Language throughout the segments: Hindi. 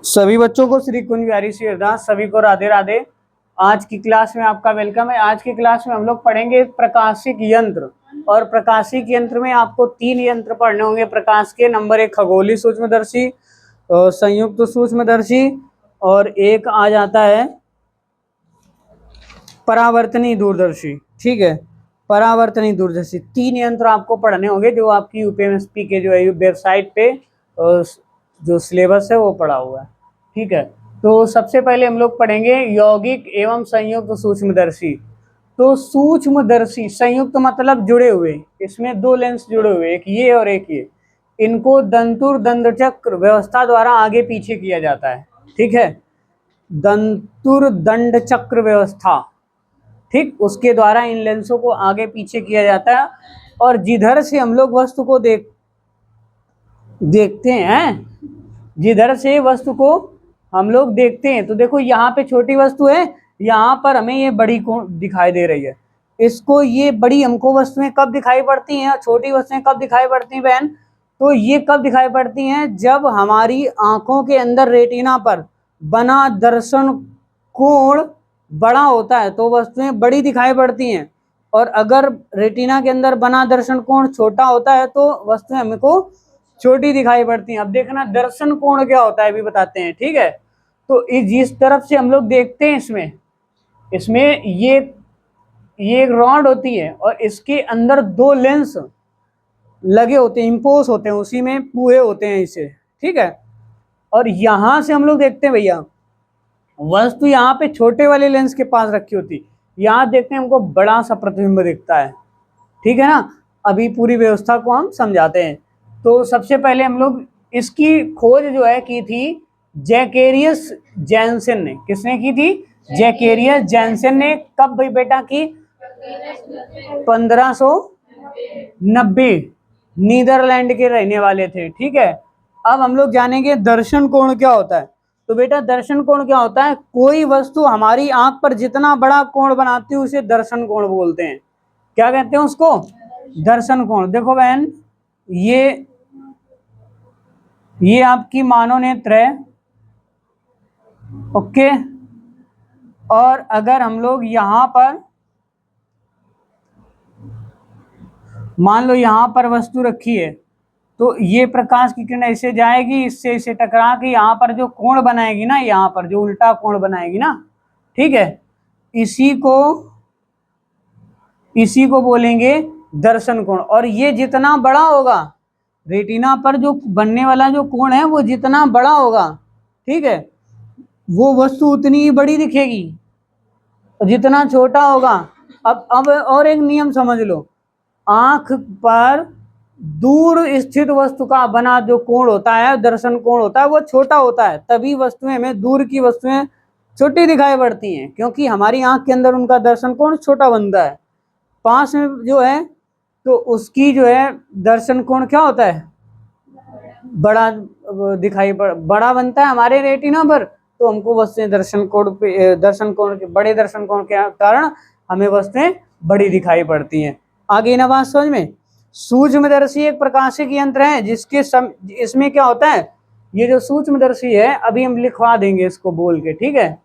सभी बच्चों को श्री कुंज बिहारी श्री अरदास, सभी को राधे राधे। आज की क्लास में आपका वेलकम है। आज की क्लास में हम लोग पढ़ेंगे प्रकाशिक यंत्र, और प्रकाशिक यंत्र में आपको 3 यंत्र पढ़ने होंगे प्रकाश के। नंबर 1 खगोलीय सूक्ष्मदर्शी, संयुक्त सूक्ष्मदर्शी, और एक आ जाता है परावर्तनी दूरदर्शी। ठीक है, परावर्तनी दूरदर्शी 3 यंत्र आपको पढ़ने होंगे, जो आपकी यूपीएमएसपी के जो है वेबसाइट पे जो सिलेबस है वो पढ़ा हुआ है। ठीक है, तो सबसे पहले हम लोग पढ़ेंगे यौगिक एवं संयुक्त सूक्ष्मदर्शी। तो सूक्ष्मदर्शी संयुक्त मतलब जुड़े हुए, इसमें 2 लेंस जुड़े हुए, एक ये और एक ये। इनको दंतुर दंडचक्र व्यवस्था द्वारा आगे पीछे किया जाता है। ठीक है, दंतुर दंड चक्र व्यवस्था, ठीक, उसके द्वारा इन लेंसों को आगे पीछे किया जाता है। और जिधर से हम लोग वस्तु को देखते हैं, जिधर से वस्तु को हम लोग देखते हैं, तो देखो यहाँ पे छोटी वस्तु है, यहाँ पर हमें ये बड़ी को दिखाई दे रही है। इसको ये बड़ी हमको वस्तुएं कब दिखाई पड़ती हैं, छोटी वस्तुएं कब दिखाई पड़ती हैं बहन? तो ये कब दिखाई पड़ती हैं? जब हमारी आंखों के अंदर रेटिना पर बना दर्शन कोण बड़ा होता है तो वस्तुएं बड़ी दिखाई पड़ती हैं, और अगर रेटिना के अंदर बना दर्शन कोण छोटा होता है तो वस्तुएं हमको छोटी दिखाई पड़ती हैं। अब देखना दर्शन कोण क्या होता है, अभी बताते हैं। ठीक है, तो जिस तरफ से हम लोग देखते हैं, इसमें ये एक रॉड होती है और इसके अंदर 2 लेंस लगे होते हैं, इम्पोज होते हैं, उसी में पूरे होते हैं इसे। ठीक है, और यहां से हम लोग देखते हैं भैया, वस्तु यहाँ पे छोटे वाले लेंस के पास रखी होती, यहाँ देखते हैं हमको बड़ा सा प्रतिबिंब दिखता है। ठीक है ना, अभी पूरी व्यवस्था को हम समझाते हैं। तो सबसे पहले हम लोग इसकी खोज जो है की थी जैकेरियस जैनसन ने। किसने की थी? जैकेरियस जैनसन ने। कब भाई बेटा की? 1590। नीदरलैंड के रहने वाले थे। ठीक है, अब हम लोग जानेंगे दर्शन कोण क्या होता है। तो बेटा दर्शन कोण क्या होता है? कोई वस्तु हमारी आंख पर जितना बड़ा कोण बनाती है उसे दर्शन कोण बोलते हैं। क्या कहते हैं उसको? दर्शन कोण। देखो बहन, ये आपकी मानव नेत्र है। ओके, और अगर हम लोग यहां पर मान लो यहां पर वस्तु रखी है, तो ये प्रकाश की किरण ऐसे जाएगी, इससे इसे टकरा के यहाँ पर जो कोण बनाएगी ना, यहाँ पर जो उल्टा कोण बनाएगी ना, ठीक है, इसी को बोलेंगे दर्शन कोण। और ये जितना बड़ा होगा, रेटिना पर जो बनने वाला जो कोण है वो जितना बड़ा होगा, ठीक है, वो वस्तु उतनी ही बड़ी दिखेगी, जितना छोटा होगा। अब और एक नियम समझ लो, आंख पर दूर स्थित वस्तु का बना जो कोण होता है, दर्शन कोण होता है, वो छोटा होता है। तभी वस्तुएं हमें, दूर की वस्तुएं छोटी दिखाई पड़ती हैं, क्योंकि हमारी आंख के अंदर उनका दर्शन कोण छोटा बनता है। पास में जो है तो उसकी जो है दर्शन कोण क्या होता है? बड़ा बड़ा बनता है हमारे रेटिना पर। तो हमको वस्तुएं दर्शन कोण के बड़े दर्शन कोण के कारण हमें वस्तुएं बड़ी दिखाई पड़ती हैं। आगे ना बात समझ में? सूक्ष्मदर्शी एक प्रकाशिक यंत्र है जिसके इसमें क्या होता है, ये जो सूक्ष्मदर्शी है, अभी हम लिखवा देंगे इसको बोल के। ठीक है,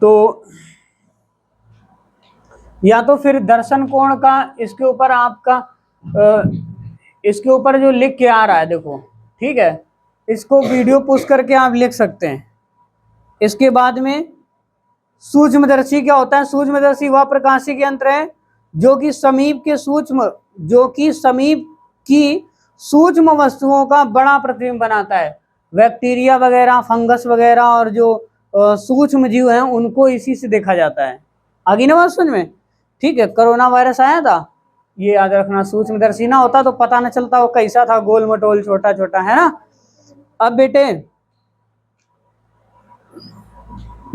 तो या तो फिर दर्शन कोण का इसके ऊपर आपका इसके ऊपर जो लिख के आ रहा है देखो, ठीक है, इसको वीडियो पुश करके आप लिख सकते हैं। इसके बाद में सूक्ष्मदर्शी क्या होता है? सूक्ष्मदर्शी वह प्रकाशिक यंत्र है जो कि समीप की सूक्ष्म वस्तुओं का बड़ा प्रतिबिंब बनाता है। बैक्टीरिया वगैरह, फंगस वगैरह और जो सूक्ष्म जीव हैं उनको इसी से देखा जाता है। आगे ना बात समझ में? ठीक है, कोरोना वायरस आया था, ये याद रखना, सूक्ष्मदर्शी ना होता तो पता न चलता वो कैसा था, गोल मटोल छोटा छोटा, है ना। अब बेटे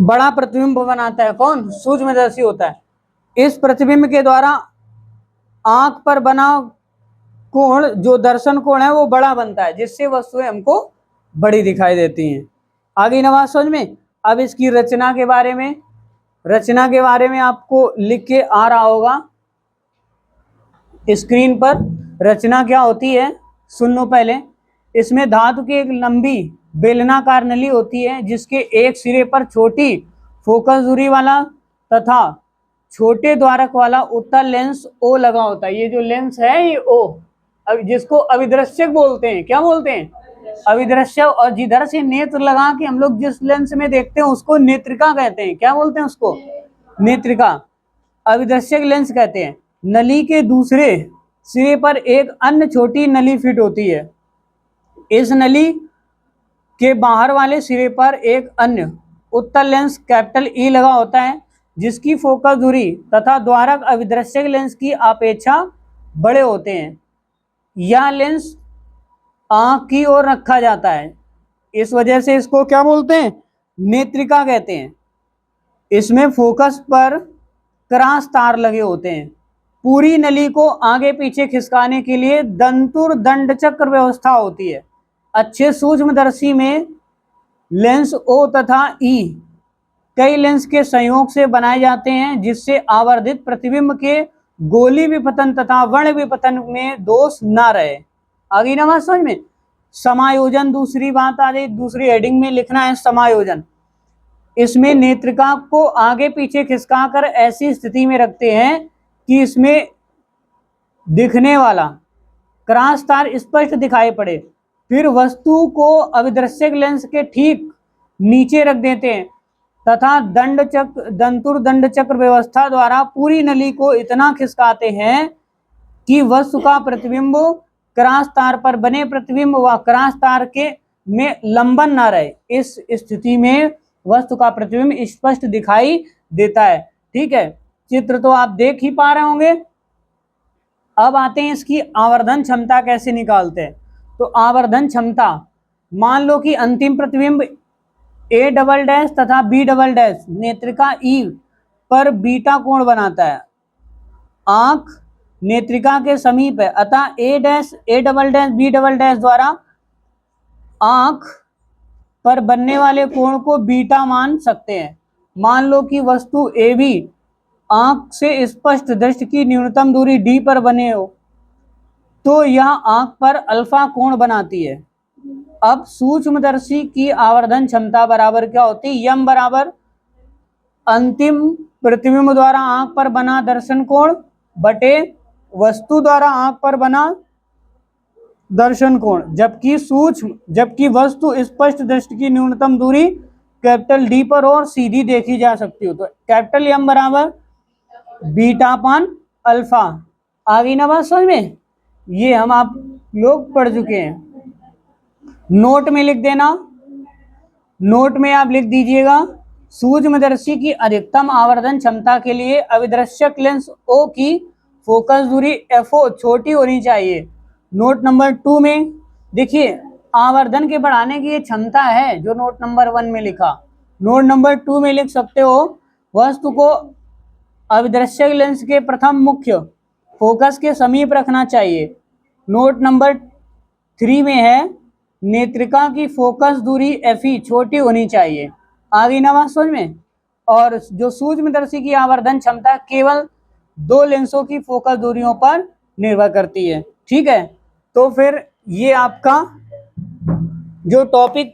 बड़ा प्रतिबिंब बनाता है कौन? सूक्ष्मदर्शी होता है। इस प्रतिबिंब के द्वारा आंख पर बना कोण, जो दर्शन कोण है, वो बड़ा बनता है, जिससे वस्तुएं हमको बड़ी दिखाई देती हैं। आगे नवाज समझ में? अब इसकी रचना के बारे में आपको लिख के आ रहा होगा स्क्रीन पर। रचना क्या होती है सुन लो पहले। इसमें धातु की एक लंबी बेलनाकार नली होती है जिसके एक सिरे पर छोटी फोकस दूरी वाला तथा छोटे द्वारक वाला उत्तल लेंस ओ लगा होता है। ये जो लेंस है ये ओ, अब जिसको अविदृश्यक बोलते हैं, क्या बोलते हैं, अविदृश्य। और जिधर से नेत्र लगा के हम लोग जिस लेंस में देखते हैं उसको नेत्रिका कहते हैं। क्या बोलते हैं उसको, नेत्रिका, अविदृश्यक लेंस कहते हैं। नली के दूसरे सिरे पर एक अन्य छोटी नली फिट होती है। इस नली के बाहर वाले सिरे पर एक अन्य उत्तल लेंस कैपिटल ई लगा होता है जिसकी फोकस दूरी तथा द्वारक अविदृश्यक लेंस की अपेक्षा बड़े होते हैं। यह लेंस आंख की ओर रखा जाता है, इस वजह से इसको क्या बोलते हैं, नेत्रिका कहते हैं। इसमें फोकस पर क्रॉस तार लगे होते हैं। पूरी नली को आगे पीछे खिसकाने के लिए दंतुर दंड चक्र व्यवस्था होती है। अच्छे सूक्ष्मदर्शी में लेंस ओ तथा ई कई लेंस के संयोग से बनाए जाते हैं जिससे आवर्धित प्रतिबिंब के गोली विपतन तथा वर्ण विपतन में दोष न रहे। आगे ना बात समझ में। समायोजन दूसरी बात आ रही, दूसरी हेडिंग में लिखना है समायोजन। इसमें नेत्रिका को आगे पीछे खिसकाकर ऐसी स्थिति में रखते हैं कि इसमें दिखने वाला क्रॉस तार स्पष्ट दिखाई पड़े। फिर वस्तु को अविदृश्यक लेंस के ठीक नीचे रख देते हैं तथा दंतुर दंड चक्र व्यवस्था द्वारा पूरी नली को इतना खिसकाते हैं कि वस्तु का प्रतिबिंब क्रॉस तार पर बने प्रतिबिंब व क्रॉस तार के में लंबन न रहे। इस स्थिति में वस्तु का प्रतिबिंब स्पष्ट दिखाई देता है। ठीक है, चित्र तो आप देख ही पा रहे होंगे। अब आते हैं इसकी आवर्धन क्षमता कैसे निकालते हैं। तो आवर्धन क्षमता, मान लो कि अंतिम प्रतिबिंब ए डबल डैश तथा बी डबल डैश नेत्रिका ई पर बीटा कोण बनाता है। आंख नेत्रिका के समीप है, अतः A double dash B double dash द्वारा आंख पर बनने वाले कोण को बीटा मान सकते हैं। मान लो कि वस्तु ए बी आंख से स्पष्ट दृष्टि की न्यूनतम दूरी डी पर बने हो तो यह आंख पर अल्फा कोण बनाती है। अब सूक्ष्मदर्शी की आवर्धन क्षमता बराबर क्या होती है, यम बराबर अंतिम प्रतिबिंब द्वारा आंख पर बना दर्शन कोण बटे वस्तु द्वारा आंख पर बना दर्शन कोण, जबकि वस्तु स्पष्ट दृष्टि की न्यूनतम दूरी कैपिटल डी पर और सीधी देखी जा सकती हो। तो कैपिटल एम बराबर बीटा पान अल्फा। आगे ना बात समझ में, ये हम आप लोग पढ़ चुके हैं। नोट में लिख देना, नोट में आप लिख दीजिएगा सूक्ष्मदर्शी की अधिकतम आवर्धन क्षमता के लिए अविदृश्यक लेंस ओ की फोकस दूरी एफओ छोटी होनी चाहिए। नोट नंबर 2 में देखिए आवर्धन के बढ़ाने की ये क्षमता है जो नोट नंबर 1 में लिखा। नोट नंबर 2 में लिख सकते हो वस्तु को अविदृश्यक लेंस के प्रथम मुख्य फोकस के समीप रखना चाहिए। नोट नंबर 3 में है नेत्रिका की फोकस दूरी एफई छोटी होनी चाहिए। आगे ना बात समझ में। और जो सूक्ष्मदर्शी की आवर्धन क्षमता केवल 2 लेंसों की फोकस दूरियों पर निर्भर करती है। ठीक है, तो फिर ये आपका जो टॉपिक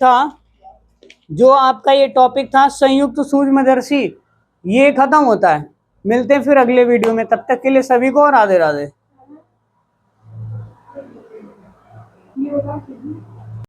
था संयुक्त सूक्ष्मदर्शी, ये खत्म होता है। मिलते हैं फिर अगले वीडियो में, तब तक के लिए सभी को राधे राधे।